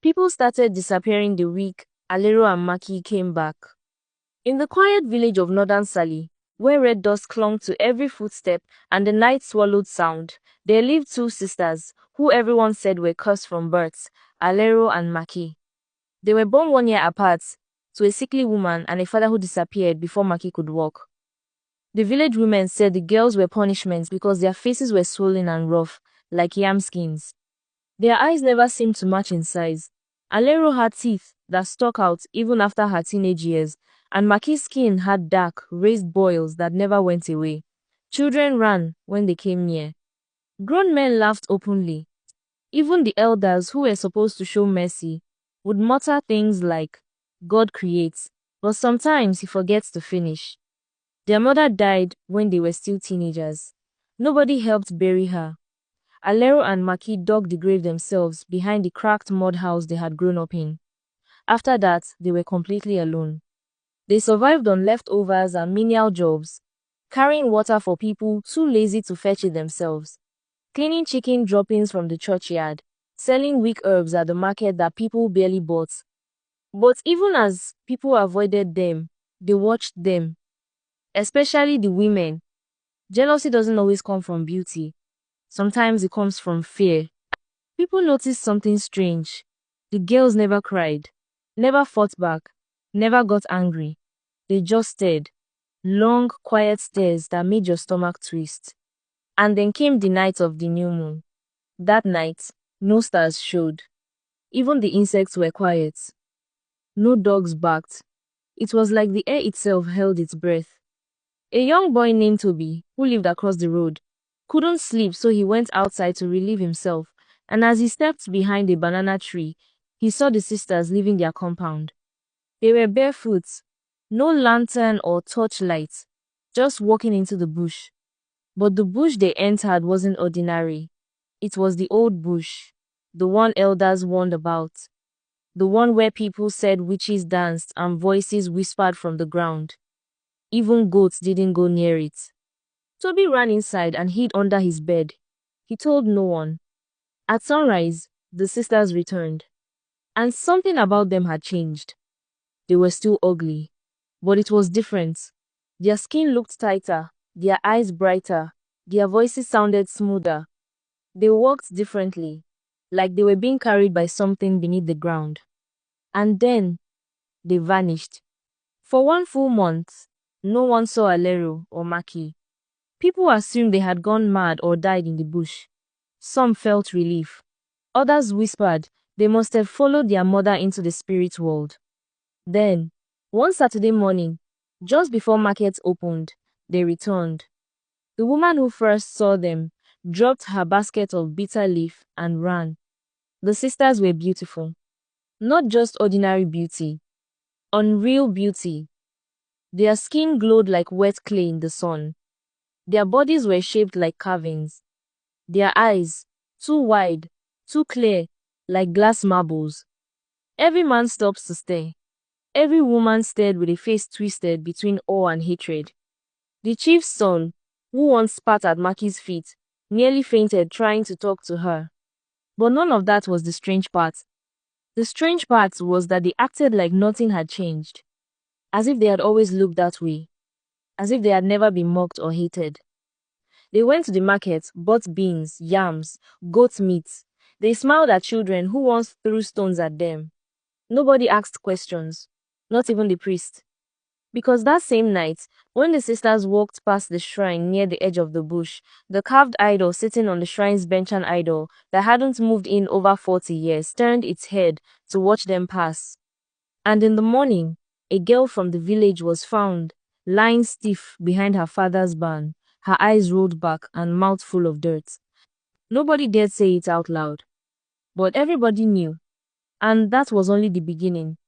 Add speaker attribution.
Speaker 1: People started disappearing the week Alero and Maki came back. In the quiet village of northern Sali, where red dust clung to every footstep and the night swallowed sound, there lived two sisters, who everyone said were cursed from birth, Alero and Maki. They were born 1 year apart, to a sickly woman and a father who disappeared before Maki could walk. The village women said the girls were punishments because their faces were swollen and rough, like yam skins. Their eyes never seemed to match in size. Alero had teeth that stuck out even after her teenage years, and Maki's skin had dark, raised boils that never went away. Children ran when they came near. Grown men laughed openly. Even the elders, who were supposed to show mercy, would mutter things like, God creates, but sometimes he forgets to finish. Their mother died when they were still teenagers. Nobody helped bury her. Alero and Maki dug the grave themselves behind the cracked mud house they had grown up in. After that, they were completely alone. They survived on leftovers and menial jobs, carrying water for people too lazy to fetch it themselves, cleaning chicken droppings from the churchyard, selling weak herbs at the market that people barely bought. But even as people avoided them, they watched them, especially the women. Jealousy doesn't always come from beauty. Sometimes it comes from fear. People noticed something strange. The girls never cried, never fought back, never got angry. They just stared. Long, quiet stares that made your stomach twist. And then came the night of the new moon. That night, no stars showed. Even the insects were quiet. No dogs barked. It was like the air itself held its breath. A young boy named Toby, who lived across the road, couldn't sleep, so he went outside to relieve himself, and as he stepped behind a banana tree, he saw the sisters leaving their compound. They were barefoot, no lantern or torchlight, just walking into the bush. But the bush they entered wasn't ordinary. It was the old bush, the one elders warned about, the one where people said witches danced and voices whispered from the ground. Even goats didn't go near it. Toby ran inside and hid under his bed. He told no one. At sunrise, the sisters returned. And something about them had changed. They were still ugly, but it was different. Their skin looked tighter, their eyes brighter, their voices sounded smoother. They walked differently, like they were being carried by something beneath the ground. And then, they vanished. For 1 full month, no one saw Alero or Maki. People assumed they had gone mad or died in the bush. Some felt relief. Others whispered they must have followed their mother into the spirit world. Then, one Saturday morning, just before market opened, they returned. The woman who first saw them dropped her basket of bitter leaf and ran. The sisters were beautiful. Not just ordinary beauty, unreal beauty. Their skin glowed like wet clay in the sun. Their bodies were shaped like carvings. Their eyes, too wide, too clear, like glass marbles. Every man stopped to stare. Every woman stared with a face twisted between awe and hatred. The chief's son, who once spat at Maki's feet, nearly fainted trying to talk to her. But none of that was the strange part. The strange part was that they acted like nothing had changed. As if they had always looked that way. As if they had never been mocked or hated. They went to the market, bought beans, yams, goat meat. They smiled at children who once threw stones at them. Nobody asked questions, not even the priest. Because that same night, when the sisters walked past the shrine near the edge of the bush, the carved idol sitting on the shrine's bench, an idol that hadn't moved in over 40 years, turned its head to watch them pass. And in the morning, a girl from the village was found, lying stiff behind her father's barn, her eyes rolled back and mouth full of dirt. Nobody dared say it out loud. But everybody knew. And that was only the beginning.